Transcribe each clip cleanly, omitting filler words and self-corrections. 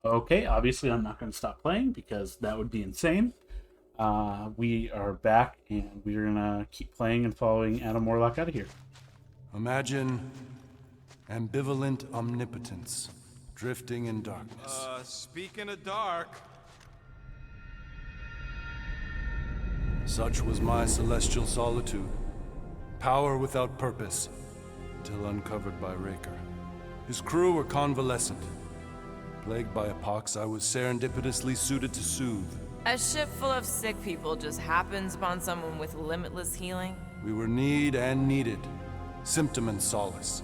Okay, obviously I'm not going to stop playing because that would be insane. We are back and we're going to keep playing and following Adam Warlock out of here. Imagine ambivalent omnipotence, drifting in darkness. Speaking of dark, Such was my celestial solitude. Power without purpose, till uncovered by Raker. His crew were convalescent. Plagued by a pox, I was serendipitously suited to soothe. A ship full of sick people just happens upon someone with limitless healing? We were need and needed, symptom and solace.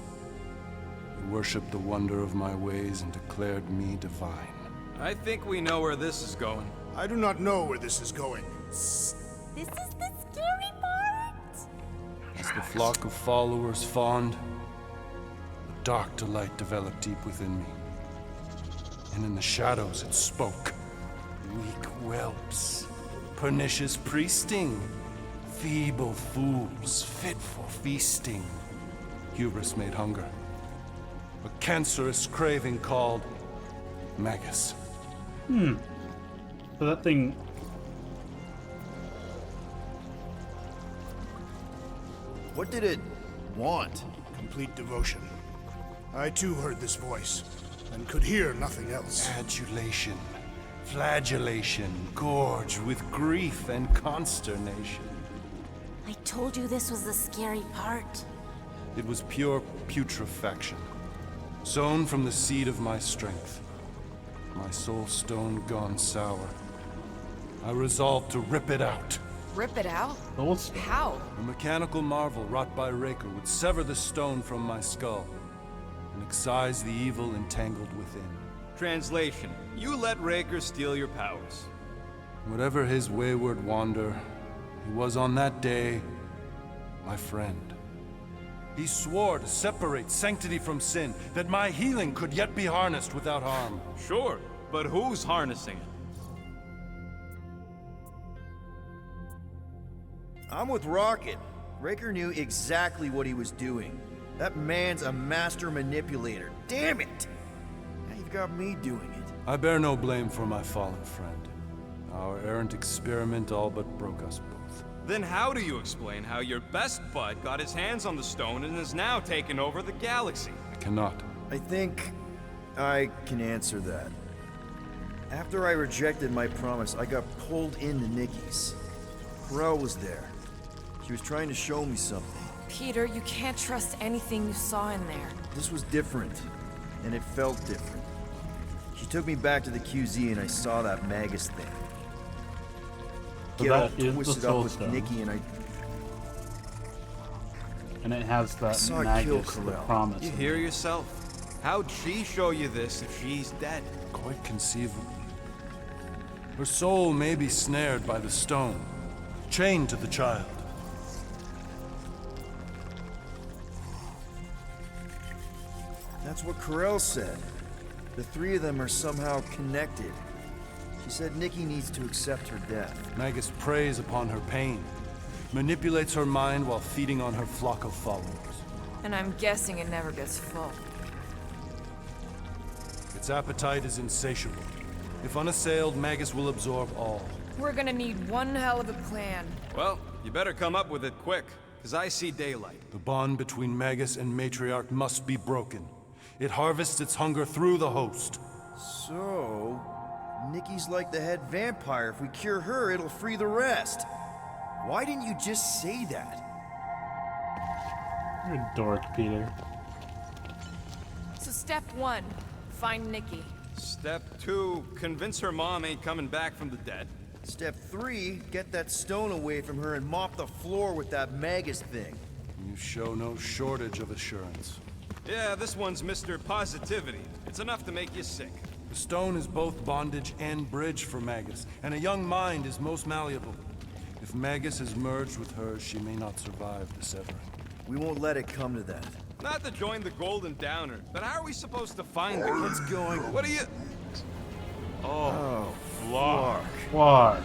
He worshipped the wonder of my ways and declared me divine. I think we know where this is going. I do not know where this is going. This is the scary part. As the flock of followers fawned, a dark delight developed deep within me. And in the shadows it spoke. Weak whelps, pernicious priesting, feeble fools fit for feasting. Hubris made hunger. A cancerous craving called Magus. So that thing... What did it want? Complete devotion. I too heard this voice, and could hear nothing else. Adulation, flagellation, gorged with grief and consternation. I told you this was the scary part. It was pure putrefaction, sown from the seed of my strength. My soul stone gone sour. I resolved to rip it out. Rip it out? Those... How? A mechanical marvel wrought by Raker would sever the stone from my skull and excise the evil entangled within. Translation: you let Raker steal your powers. Whatever his wayward wander, he was on that day my friend. He swore to separate sanctity from sin, that my healing could yet be harnessed without harm. Sure, but who's harnessing it? I'm with Rocket. Raker knew exactly what he was doing. That man's a master manipulator. Damn it! Now you've got me doing it. I bear no blame for my fallen friend. Our errant experiment all but broke us both. Then how do you explain how your best bud got his hands on the stone and is now taking over the galaxy? I cannot. I think I can answer that. After I rejected my promise, I got pulled into Nikki's. Corel was there. She was trying to show me something. Peter, you can't trust anything you saw in there. This was different, and it felt different. She took me back to the QZ and I saw that Magus thing. So Get all that is the twisted Soul up with Stone. Nikki and I And it has that saw her kill Magus, the Corel. promise. You hear yourself? How'd she show you this if she's dead? Quite conceivably. Her soul may be snared by the stone, chained to the child. That's what Corel said. The three of them are somehow connected. She said Nikki needs to accept her death. Magus preys upon her pain, manipulates her mind while feeding on her flock of followers. And I'm guessing it never gets full. Its appetite is insatiable. If unassailed, Magus will absorb all. We're gonna need one hell of a plan. Well, you better come up with it quick, because I see daylight. The bond between Magus and Matriarch must be broken. It harvests its hunger through the host. So, Nikki's like the head vampire. If we cure her, it'll free the rest. Why didn't you just say that? You're a dork, Peter. So step one, find Nikki. Step 2, convince her mom ain't coming back from the dead. Step 3, get that stone away from her and mop the floor with that Magus thing. You show no shortage of assurance. Yeah, this one's Mr. Positivity. It's enough to make you sick. The stone is both bondage and bridge for Magus, and a young mind is most malleable. If Magus is merged with hers, she may not survive the severing. We won't let it come to that. Not to join the Golden Downer, but how are we supposed to find the What's going on? What are you... Oh, Flark. Clark.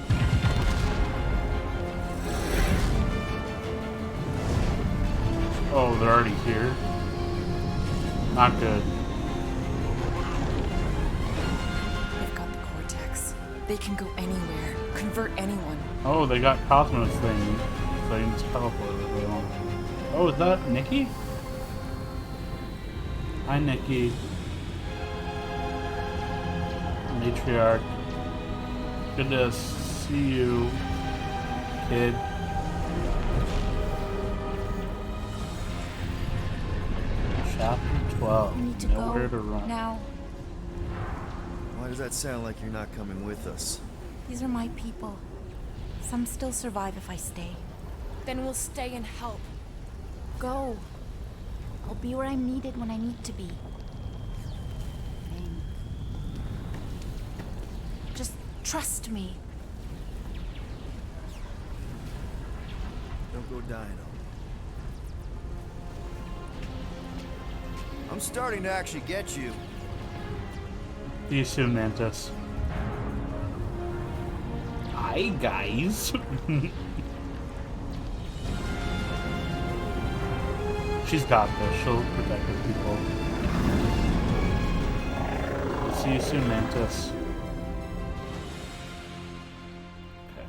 Oh, they're already here? Not good. They can go anywhere, convert anyone. Oh, they got Cosmos thing, so you can just teleport if they want. Oh, is that Nikki? Hi, Nikki. Matriarch. Good to see you, kid. Chapter 12. We need to Nowhere go to run. now. Why does that sound like you're not coming with us? These are my people. Some still survive if I stay. Then we'll stay and help. Go. I'll be where I'm needed when I need to be. Just trust me. Don't go dying on me. I'm starting to actually get you. See you soon, Mantis. Hi, guys. She's got this. She'll protect her people. See you soon, Mantis. Okay.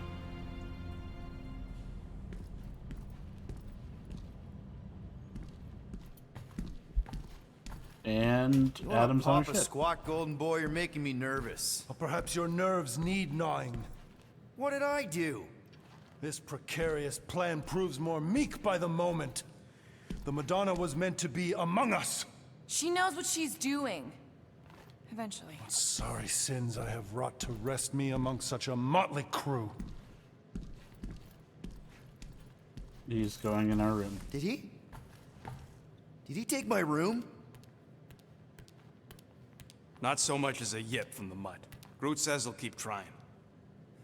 And You wanna Adam's on pop her a ship. squat, golden boy? You're making me nervous. Or perhaps your nerves need gnawing. What did I do? This precarious plan proves more meek by the moment. The Madonna was meant to be among us. She knows what she's doing. Eventually. Sorry sins I have wrought to wrest me among such a motley crew. He's going in our room. Did he? Did he take my room? Not so much as a yip from the mud. Groot says he'll keep trying.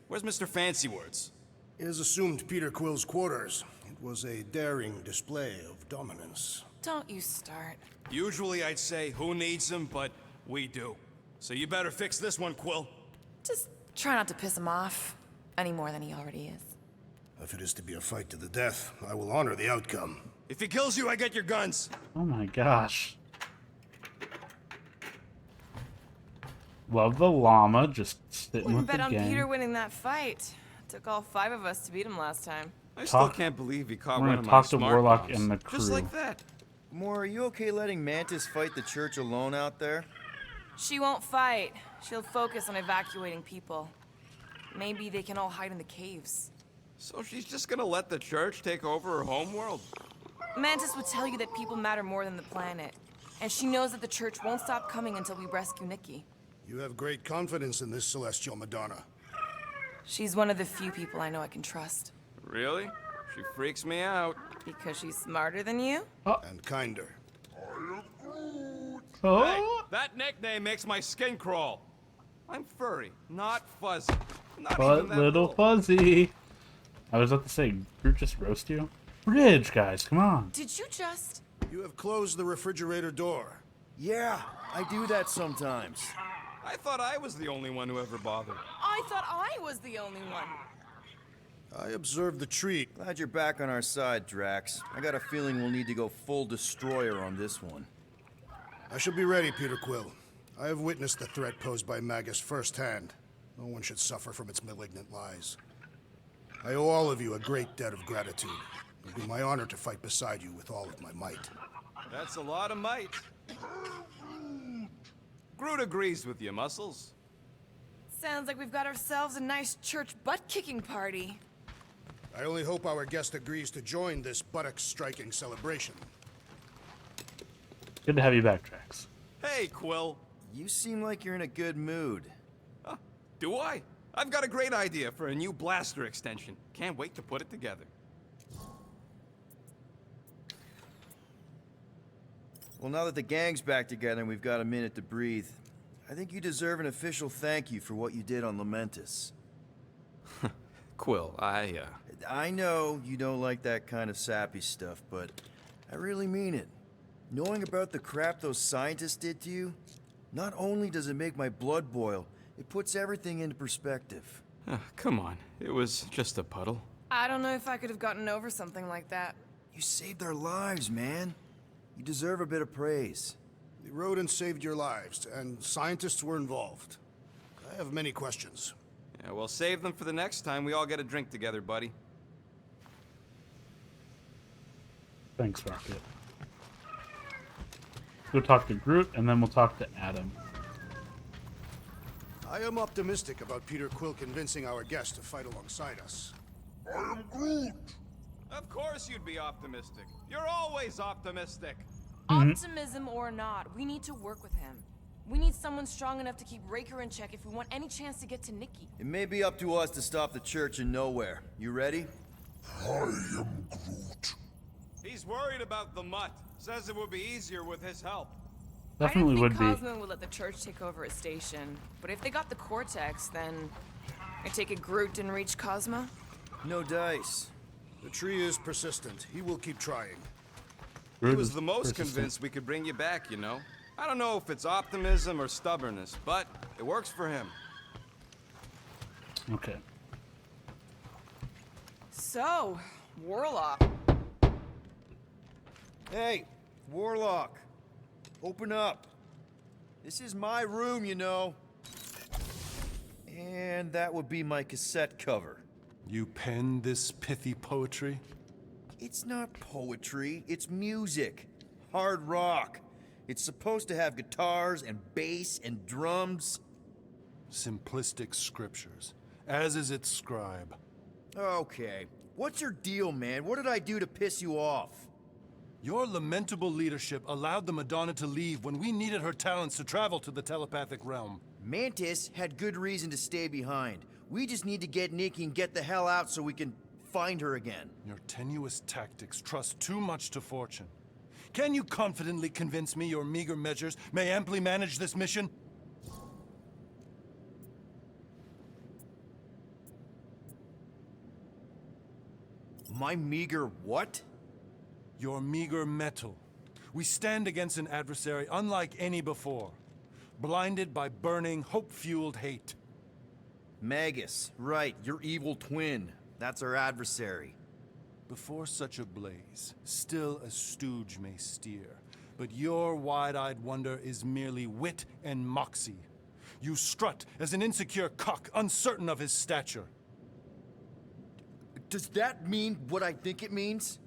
Where's Mr. Fancy Words? It is assumed Peter Quill's quarters. It was a daring display of dominance. Don't you start. Usually I'd say, who needs him, but we do. So you better fix this one, Quill. Just try not to piss him off any more than he already is. If it is to be a fight to the death, I will honor the outcome. If he kills you, I get your guns. Oh my gosh. Love the llama just sitting Wouldn't with bet the on gang. Peter winning that fight. Took all 5 of us to beat him last time. I still Talk- can't believe he caught We're one gonna of my talk to smart Warlock bombs. and the Just crew. like that. Moore, are you okay letting Mantis fight the church alone out there? She won't fight. She'll focus on evacuating people. Maybe they can all hide in the caves. So she's just gonna let the church take over her homeworld? Mantis would tell you that people matter more than the planet. And she knows that the church won't stop coming until we rescue Nikki. You have great confidence in this celestial Madonna. She's one of the few people I know I can trust. Really? She freaks me out. Because she's smarter than you? And kinder. Oh, Hey, that nickname makes my skin crawl. I'm furry, not fuzzy. Not but even that little fuzzy. I was about to say, Groot just roast you. Bridge, guys, come on. Did you just... You have closed the refrigerator door. Yeah, I do that sometimes. I thought I was the only one who ever bothered. I thought I was the only one. I observed the tree. Glad you're back on our side, Drax. I got a feeling we'll need to go full destroyer on this one. I shall be ready, Peter Quill. I have witnessed the threat posed by Magus firsthand. No one should suffer from its malignant lies. I owe all of you a great debt of gratitude. It will be my honor to fight beside you with all of my might. That's a lot of might. Groot agrees with you, Muscles. Sounds like we've got ourselves a nice church butt-kicking party. I only hope our guest agrees to join this buttocks-striking celebration. Good to have you back, Drax. Hey, Quill. You seem like you're in a good mood. Do I? I've got a great idea for a new blaster extension. Can't wait to put it together. Well, now that the gang's back together and we've got a minute to breathe, I think you deserve an official thank you for what you did on Lamentus. Quill, I know you don't like that kind of sappy stuff, but I really mean it. Knowing about the crap those scientists did to you, not only does it make my blood boil, it puts everything into perspective. come on. It was just a puddle. I don't know if I could have gotten over something like that. You saved their lives, man. You deserve a bit of praise. The rodents saved your lives, and scientists were involved. I have many questions. Yeah, we'll save them for the next time we all get a drink together, buddy. Thanks, Rocket. We'll talk to Groot, and then we'll talk to Adam. I am optimistic about Peter Quill convincing our guest to fight alongside us. I am Groot! Of course you'd be optimistic. You're always optimistic. Optimism or not, we need to work with him. We need someone strong enough to keep Raker in check if we want any chance to get to Nikki. It may be up to us to stop the church in Knowhere. You ready? I am Groot. He's worried about the mutt. Says it would be easier with his help. Definitely I would don't be. think Cosmo would let the church take over his station. But if they got the Cortex, then I take it Groot didn't reach Cosmo? No dice. The tree is persistent. He will keep trying. Groot He was is the most persistent. convinced we could bring you back, you know. I don't know if it's optimism or stubbornness, but it works for him. Okay. So, Warlock. Hey, Warlock. Open up. This is my room, you know. And that would be my cassette cover. You penned this pithy poetry? It's not poetry, it's music. Hard rock. It's supposed to have guitars and bass and drums. Simplistic scriptures, as is its scribe. Okay. What's your deal, man? What did I do to piss you off? Your lamentable leadership allowed the Madonna to leave when we needed her talents to travel to the telepathic realm. Mantis had good reason to stay behind. We just need to get Nikki and get the hell out so we can find her again. Your tenuous tactics trust too much to fortune. Can you confidently convince me your meager measures may amply manage this mission? My meager what? Your meager metal. We stand against an adversary unlike any before, blinded by burning, hope-fueled hate. Magus, right, your evil twin. That's our adversary. Before such a blaze, still a stooge may steer, but your wide-eyed wonder is merely wit and moxie. You strut as an insecure cock, uncertain of his stature. Does that mean what I think it means?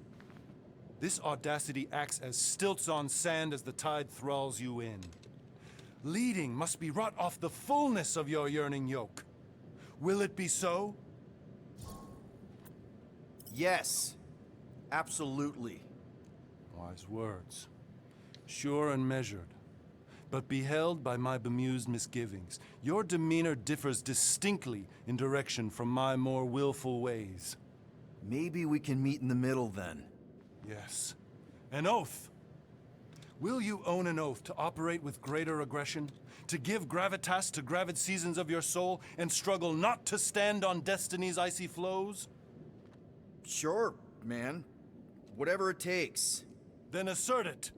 This audacity acts as stilts on sand as the tide thralls you in. Leading must be wrought off the fullness of your yearning yoke. Will it be so? Yes. Absolutely. Wise words. Sure and measured. But beheld by my bemused misgivings, your demeanor differs distinctly in direction from my more willful ways. Maybe we can meet in the middle then. Yes. An oath. Will you own an oath to operate with greater aggression? To give gravitas to gravid seasons of your soul and struggle not to stand on destiny's icy flows? Sure, man. Whatever it takes. Then assert it.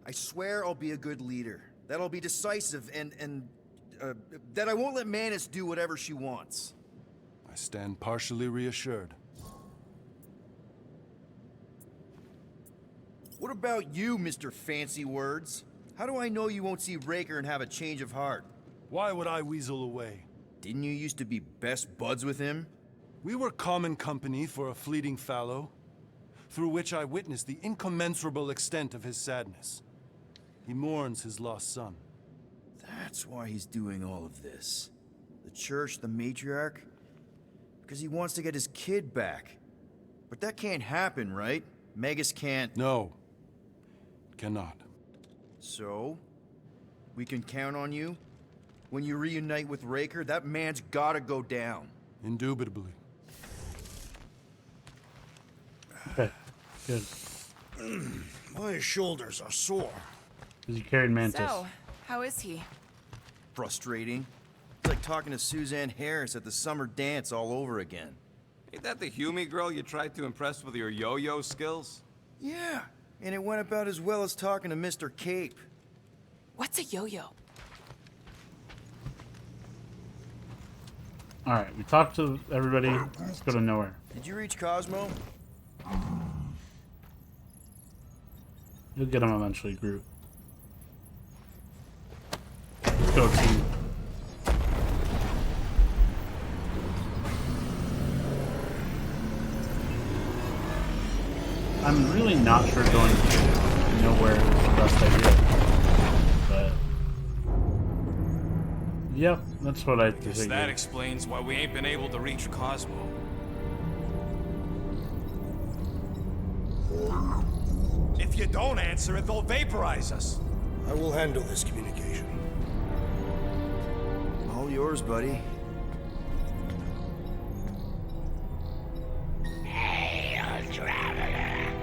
I swear I'll be a good leader. That I'll be decisive and that I won't let Manus do whatever she wants. I stand partially reassured. What about you, Mr. Fancy Words? How do I know you won't see Raker and have a change of heart? Why would I weasel away? Didn't you used to be best buds with him? We were common company for a fleeting fallow, through which I witnessed the incommensurable extent of his sadness. He mourns his lost son. That's why he's doing all of this. The church, the matriarch? Because he wants to get his kid back. But that can't happen, right? Magus can't... No. Cannot. So? We can count on you? When you reunite with Raker, that man's gotta go down. Indubitably. Okay. Good. My shoulders are sore. Because you carried Mantis. So, how is he? Frustrating. It's like talking to Suzanne Harris at the summer dance all over again. Ain't that the Hume girl you tried to impress with your yo-yo skills? Yeah, and it went about as well as talking to Mr. Cape. What's a yo-yo? Alright, we talked to everybody. Let's go to Knowhere. Did you reach Cosmo? You'll get him eventually, Groot. Let's go, team. I'm really not sure going to Knowhere is the best idea. But yep, that's what I Guess figured. that explains why we ain't been able to reach Cosmo. If you don't answer it, they'll vaporize us. I will handle this communication. All yours, buddy. Hail, traveler.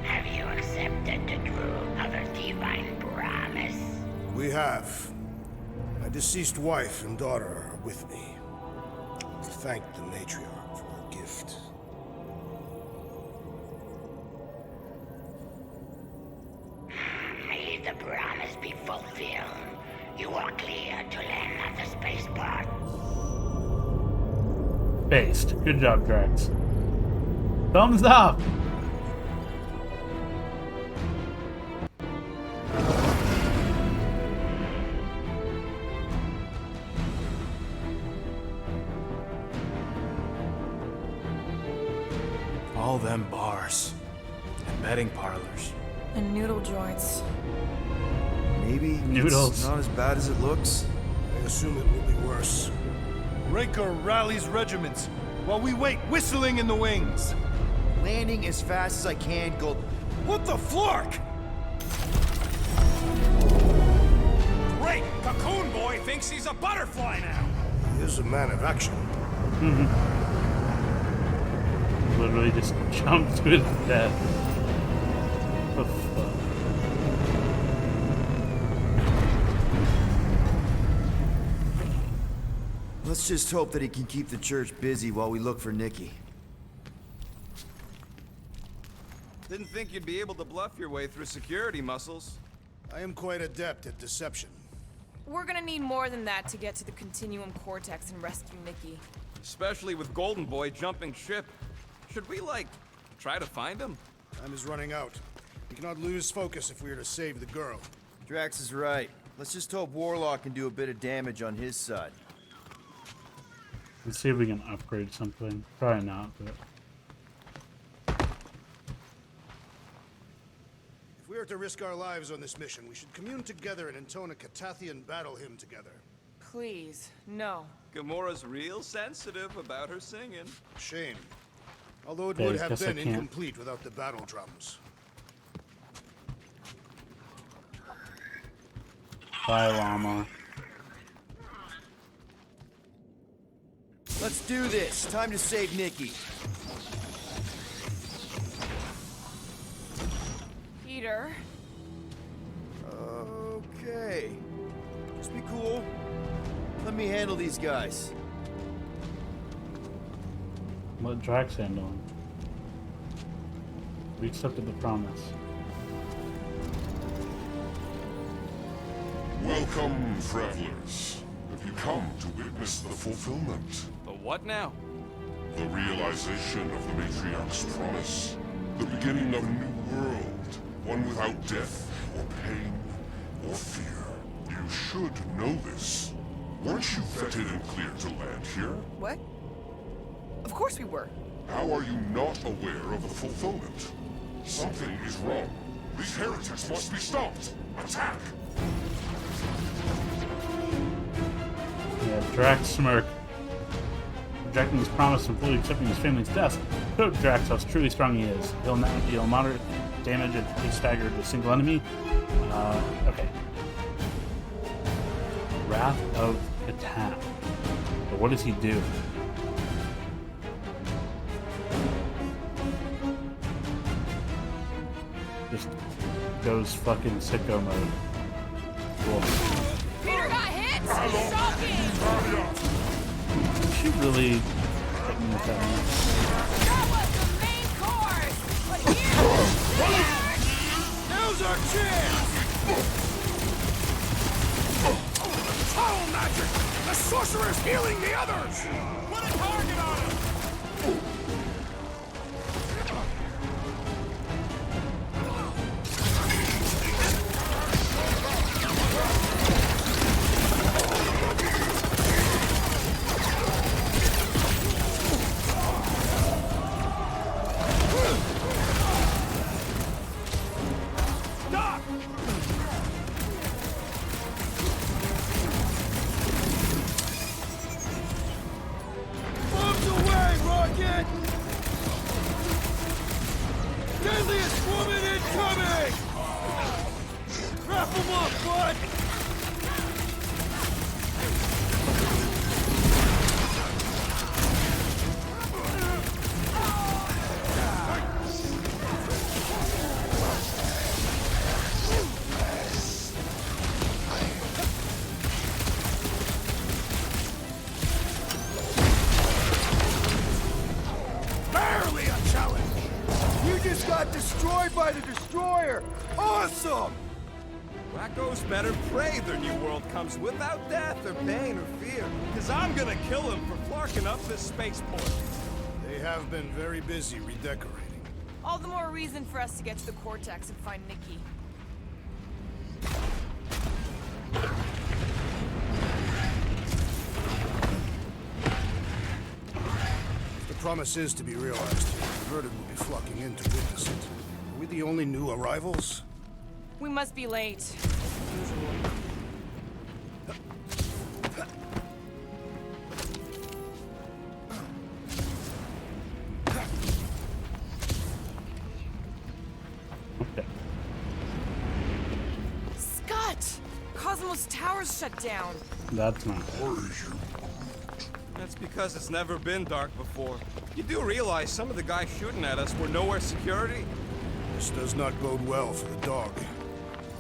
Have you accepted the truth of a divine promise? We have. My deceased wife and daughter are with me. Thank the matriarch for her gift. May the promise be fulfilled. You are clear to land at the spaceport. Based. Good job, Drax. Thumbs up! All them bars and betting parlors. And noodle joints. Maybe Noodles. it's not as bad as it looks. I assume it will be worse. Raker rallies regiments while we wait whistling in the wings. Landing as fast as I can, Gold. What the flark? Great! Cocoon Boy thinks he's a butterfly now! He is a man of action. Literally just jumped to his death. What the fuck? Let's just hope that he can keep the church busy while we look for Nikki. Didn't think you'd be able to bluff your way through security muscles. I am quite adept at deception. We're gonna need more than that to get to the Continuum Cortex and rescue Nikki. Especially with Golden Boy jumping ship. Should we, like, try to find him? Time is running out. We cannot lose focus if we are to save the girl. Drax is right. Let's just hope Warlock can do a bit of damage on his side. Let's see if we can upgrade something. Probably not, but If we are to risk our lives on this mission, we should commune together and intone a Catathian battle hymn together. Please, no. Gamora's real sensitive about her singing. Shame. Although it Yeah, would I have guess I been can't. incomplete without the battle drums. bye, llama. Let's do this. Time to save Nikki. Peter, Okay. Just be cool. Let me handle these guys. Let Drax handle him. We accepted the promise. Welcome, travelers. Have you come to witness the fulfillment? The what now? The realization of the Matriarch's promise? The beginning of a new world, one without death, or pain, or fear. You should know this. Weren't you vetted and cleared to land here? what? Of course we were. How are you not aware of the fulfillment? Something is wrong. These heretics must be stopped. Attack! Yeah, Drax smirk. Rejecting his promise and fully accepting his family's death showed Drax how truly strong he is. He'll now deal moderate damage and he staggered a single enemy. Okay. Wrath of Catan. But what does he do? Just goes fucking sicko mode. Cool. Peter got hit! Shocking! Is she really taking this out? That was the main course! But here's Now's our chance! Foul magic! The sorcerer's healing the others! Put a target on him! destroyed by the destroyer! Awesome! Wackos better pray their new world comes without death or pain or fear. Cause I'm gonna kill him for flarking up this spaceport. They have been very busy redecorating. All the more reason for us to get to the Cortex and find Nikki. If the promise is to be realized, the converted will be flocking in to witness it. Are we the only new arrivals? We must be late. As usual. Okay. Scott! Cosmos Tower's shut down. That's not. That's because it's never been dark before. You do realize some of the guys shooting at us were Knowhere security? This does not bode well for the dog.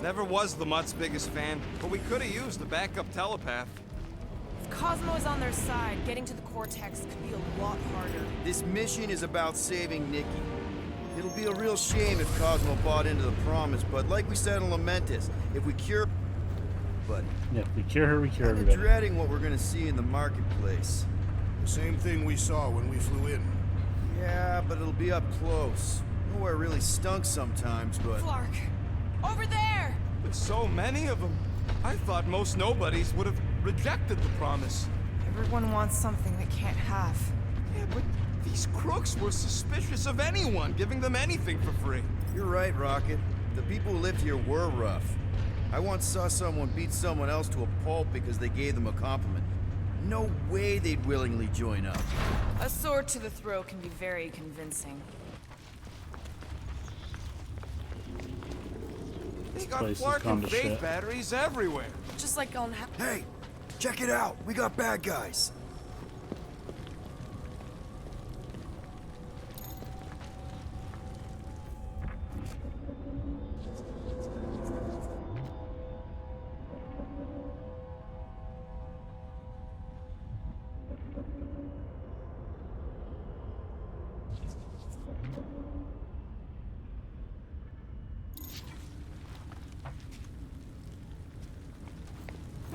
Never was the Mutt's biggest fan, but we could have used a backup telepath. If Cosmo is on their side, getting to the Cortex could be a lot harder. This mission is about saving Nikki. It'll be a real shame if Cosmo bought into the promise, but like we said in Lamentus, if we cure... But... Yeah, if we cure her, we cure I'm everybody. dreading what we're gonna see in the marketplace. The same thing we saw when we flew in. Yeah, but it'll be up close. Knowhere really stunk sometimes, but... Flark! Over there! There's so many of them. I thought most nobodies would have rejected the promise. Everyone wants something they can't have. Yeah, but these crooks were suspicious of anyone giving them anything for free. You're right, Rocket. The people who lived here were rough. I once saw someone beat someone else to a pulp because they gave them a compliment. No way they'd willingly join up. A sword to the throat can be very convincing. They got place has Flark gone and to Faith shit. batteries everywhere. Just like on... Hey, check it out. We got bad guys.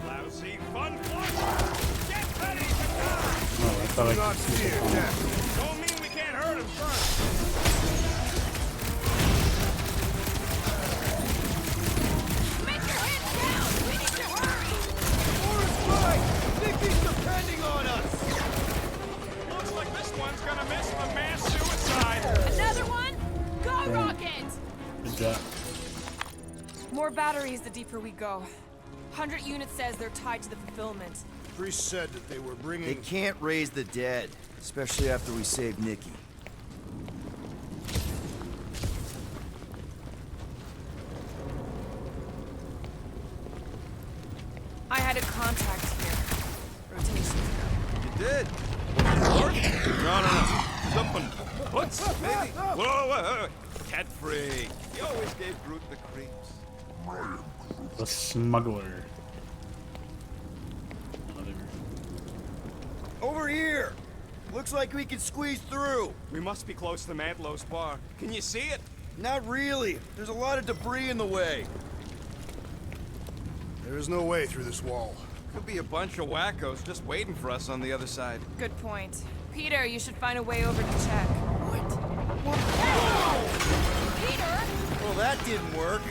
Lousy fun flush! Get ready to die! Oh, I thought I Do not could see fear the phone. death. Don't mean we can't hurt him first. Make your head down! We need to hurry! Forrest right! Nikki's depending on us! Looks like this one's gonna miss the mass suicide. Another one? Go, Rocket! Good job. More batteries the deeper we go. 100 units says they're tied to the fulfillment. Priest said that they were bringing... They can't raise the dead, especially after we saved Nikki. I had a contact here. Rotation. You did? No. Something. What's maybe? Whoa. Cat free. He always gave Groot the creeps. The smuggler. Over here! Looks like we can squeeze through. We must be close to Mantlow's bar. Can you see it? Not really. There's a lot of debris in the way. There is no way through this wall. Could be a bunch of wackos just waiting for us on the other side. Good point. Peter, you should find a way over to check. What? Peter! Well, that didn't work.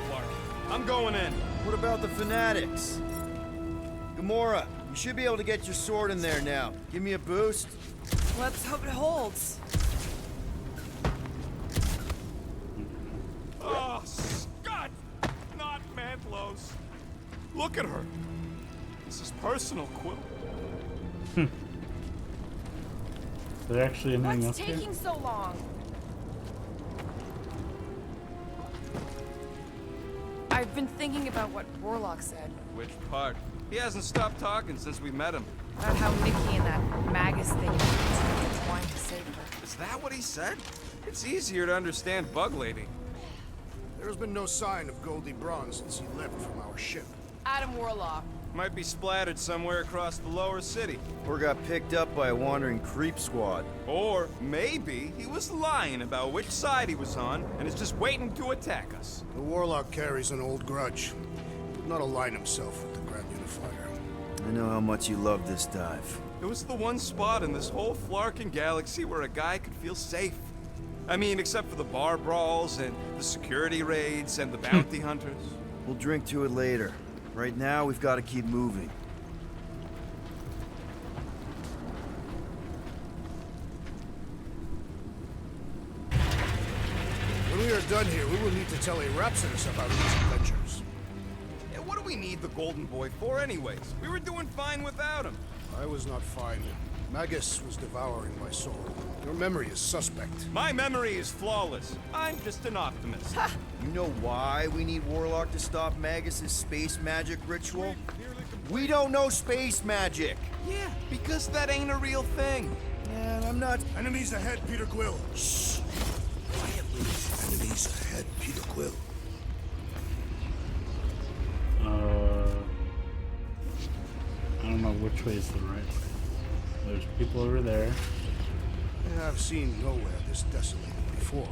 Clark, I'm going in. What about the fanatics? Gamora, you should be able to get your sword in there now. Give me a boost. Let's hope it holds. Oh, Scott! Not Mantlow's. Look at her. This is personal, Quill. They're actually anything What's up here? taking so long? I've been thinking about what Warlock said. Which part? He hasn't stopped talking since we met him. About how Nikki and that Magus thing is trying to save her. Is that what he said? It's easier to understand Bug Lady. There has been no sign of Goldie Braun since he left from our ship. Adam Warlock. Might be splattered somewhere across the lower city. Or got picked up by a wandering creep squad. Or maybe he was lying about which side he was on and is just waiting to attack us. The Warlock carries an old grudge. He did not align himself with the Grand Unifier. I know how much you love this dive. It was the one spot in this whole Flarkin galaxy where a guy could feel safe. I mean, except for the bar brawls and the security raids and the bounty hunters. We'll drink to it later. Right now, we've got to keep moving. When we are done here, we will need to tell a Rhapsodus about these adventures. Yeah, what do we need the Golden Boy for anyways? We were doing fine without him. I was not fine. Magus was devouring my soul. Your memory is suspect. My memory is flawless. I'm just an optimist. You know why we need Warlock to stop Magus's space magic ritual? We don't know space magic! Yeah, because that ain't a real thing. Man, I'm not... Enemies ahead, Peter Quill. Shh. Quietly. Enemies ahead, Peter Quill. I don't know which way is the right way. There's people over there. I have seen Knowhere this desolated before.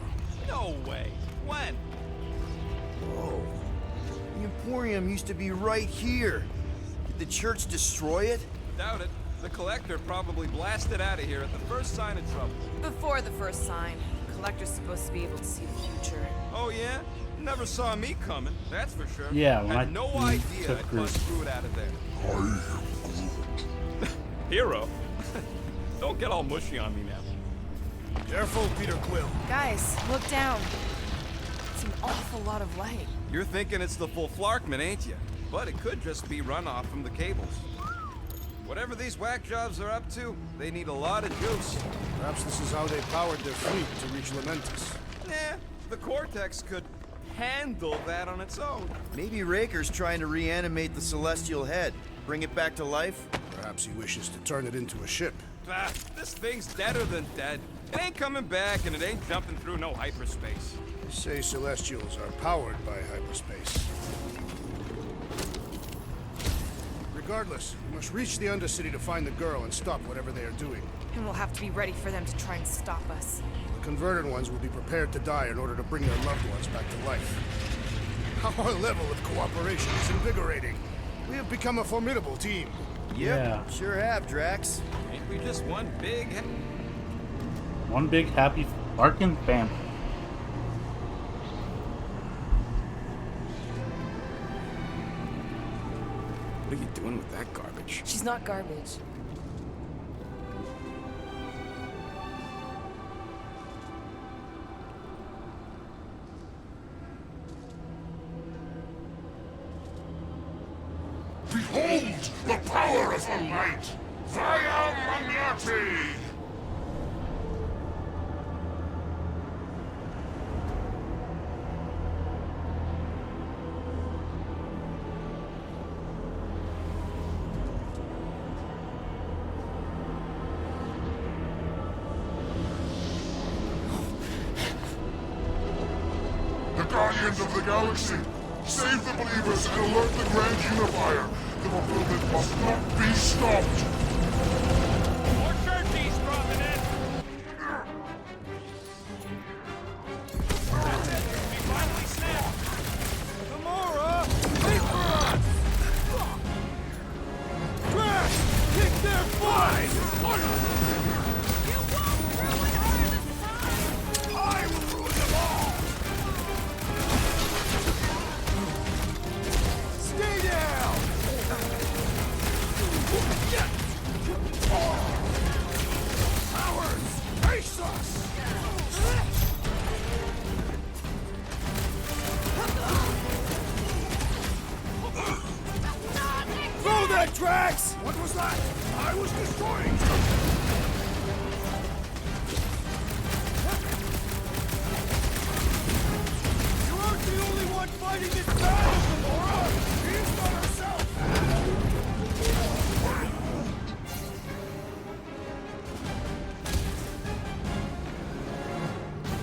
No way. When? Whoa. The Emporium used to be right here. Did the church destroy it? Doubt it. The Collector probably blasted out of here at the first sign of trouble. Before the first sign. Collector's supposed to be able to see the future. Oh yeah? Never saw me coming, that's for sure. Yeah, when Had I no idea took I'd Groot. bust Groot out of there. I am Groot. Hero? Don't get all mushy on me now. Careful, Peter Quill. Guys, look down. It's an awful lot of light. You're thinking it's the full Flarkman, ain't you? But it could just be runoff from the cables. Whatever these whack jobs are up to, they need a lot of juice. Perhaps this is how they powered their fleet to reach Lamentus. Nah, the Cortex could handle that on its own. Maybe Raker's trying to reanimate the Celestial Head. Bring it back to life? Perhaps he wishes to turn it into a ship. Ah, this thing's deader than dead. It ain't coming back, and it ain't jumping through no hyperspace. They say Celestials are powered by hyperspace. Regardless, we must reach the Undercity to find the girl and stop whatever they are doing. And we'll have to be ready for them to try and stop us. The converted ones will be prepared to die in order to bring their loved ones back to life. Our level of cooperation is invigorating. We have become a formidable team. Yeah. Sure have, Drax. Ain't we just one big... One big happy Flarkin family. What are you doing with that garbage? She's not garbage. Behold the power of the light! Via Magnati! The Guardians of the Galaxy! Save the believers and alert the Grand Unifier! The fulfillment must not be stopped! More churchies dropping in! That's it! We finally snapped! Gamora! Wait for us! Crash! Kick their flies! You won't ruin her this time! I will ruin them all! Stay down! Cowards! Face us! Throw that, Drax! What was that? I was destroying something! You aren't the only one fighting this battle, Gamora! She's not herself!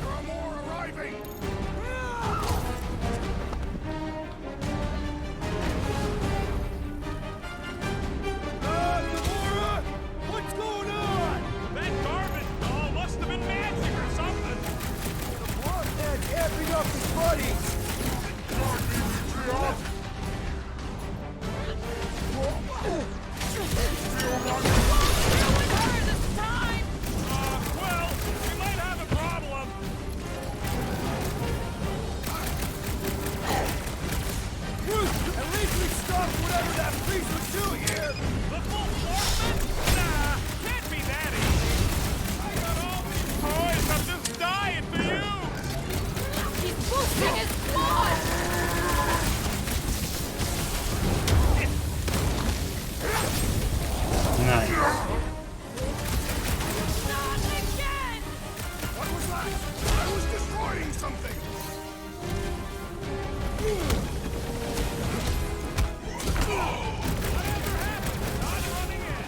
There are more arriving! Well, we might have a problem. At least we stopped whatever that priest was doing here! The full Mormon? Nah, can't be that easy. I got all these toys, I'm just dying for you! He's boosting his blood! Nice. Not again! What was that? I was destroying something! Whatever happened? Not running in!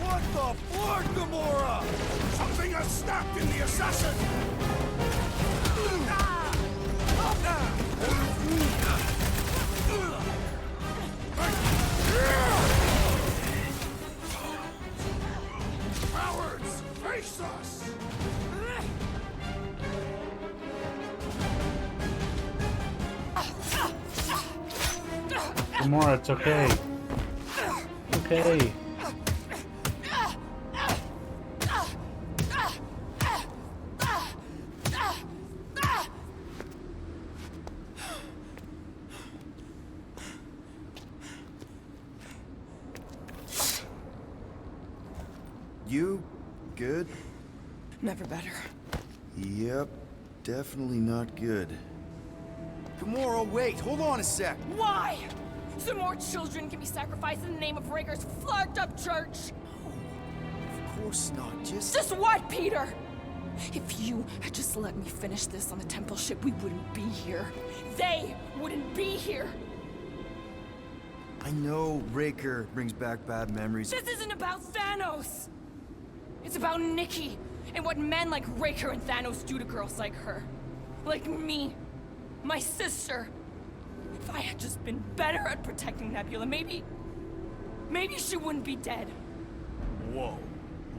What the fuck, Gamora? Something has snapped in the assassin! Cowards! Face us! Gamora, it's okay. Okay. You good? Never better. Yep, definitely not good. Gamora, wait, hold on a sec. Why? So more children can be sacrificed in the name of Raker's flarked up church? Of course not, Just what, Peter? If you had just let me finish this on the temple ship, we wouldn't be here. They wouldn't be here. I know Raker brings back bad memories. This isn't about Thanos. It's about Nikki and what men like Raker and Thanos do to girls like her. Like me. My sister. If I had just been better at protecting Nebula, maybe she wouldn't be dead. Whoa.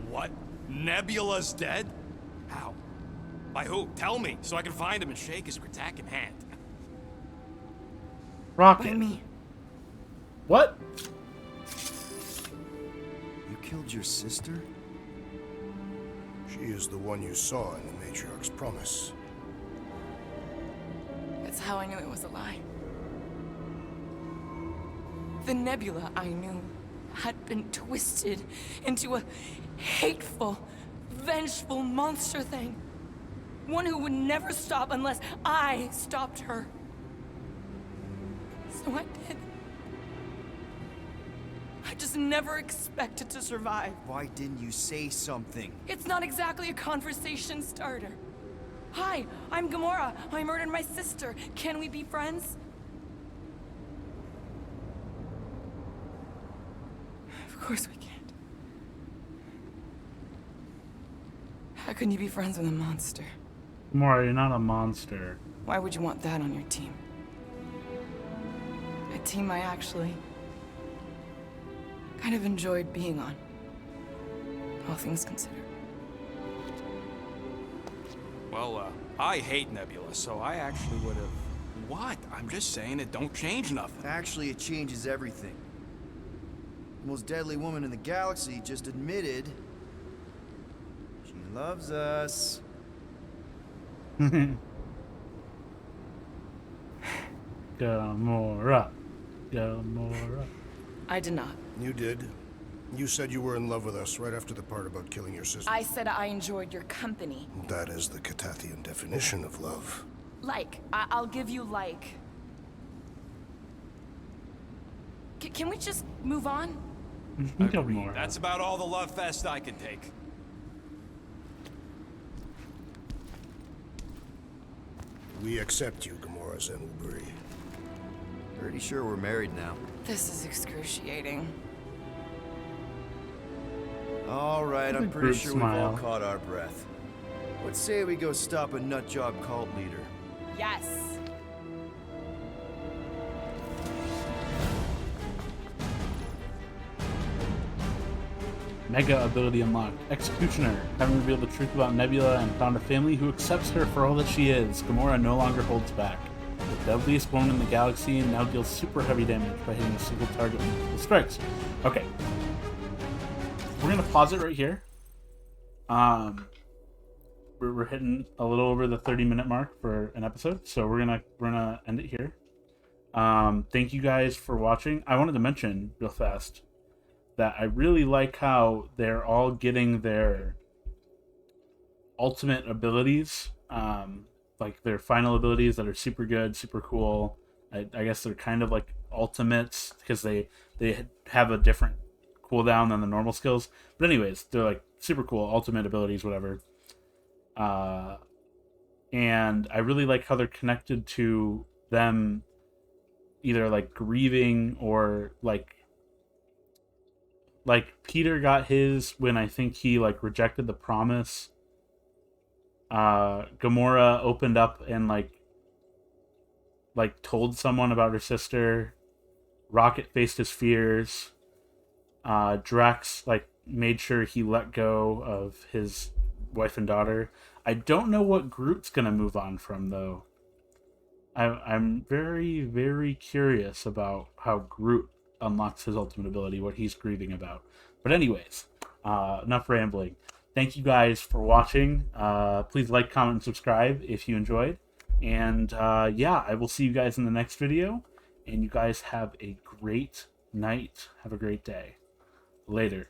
What? Nebula's dead? How? By who? Tell me, so I can find him and shake his Kratak in hand. Rocket. By me. What? You killed your sister? She is the one you saw in the Matriarch's promise. That's how I knew it was a lie. The Nebula I knew had been twisted into a hateful, vengeful monster thing. One who would never stop unless I stopped her. So I did. I just never expected to survive. Why didn't you say something? It's not exactly a conversation starter. Hi, I'm Gamora. I murdered my sister. Can we be friends? Of course we can't. How can you be friends with a monster? Gamora, you're not a monster. Why would you want that on your team? A team I actually kind of enjoyed being on. All things considered. Well, I hate Nebula, so I actually would have... What? I'm just saying it don't change nothing. Actually, it changes everything. The most deadly woman in the galaxy just admitted she loves us. Gamora. Gamora. I did not. You did. You said you were in love with us right after the part about killing your sister. I said I enjoyed your company. That is the Catathian definition of love. Like. I'll give you like. Can we just move on? Gamora. That's about all the love fest I can take. We accept you, Gamora Zenuburi. Pretty sure we're married now. This is excruciating. All right, I'm The pretty group sure we've all smile. caught our breath. Let's say we go stop a nutjob cult leader. Yes. Mega ability unlocked. Executioner. Having revealed the truth about Nebula and found a family who accepts her for all that she is, Gamora no longer holds back. The deadliest woman in the galaxy now deals super heavy damage by hitting a single target with multiple strikes. Okay. We're going to pause it right here. We're hitting a little over the 30-minute mark for an episode, so we're gonna end it here. Thank you guys for watching. I wanted to mention real fast that I really like how they're all getting their ultimate abilities, like their final abilities that are super good, super cool. I guess they're kind of like ultimates because they have a different cooldown than the normal skills. But anyways, they're like super cool ultimate abilities, whatever. And I really like how they're connected to them either like grieving or like Peter got his when I think he like rejected the promise. Gamora opened up and like told someone about her sister. Rocket faced his fears. Drax like made sure he let go of his wife and daughter. I don't know what Groot's gonna move on from though. I'm very, very curious about how Groot unlocks his ultimate ability, what he's grieving about. But anyways, enough rambling. Thank you guys for watching. Please like, comment, and subscribe if you enjoyed. And yeah, I will see you guys in the next video. And you guys have a great night. Have a great day. Later.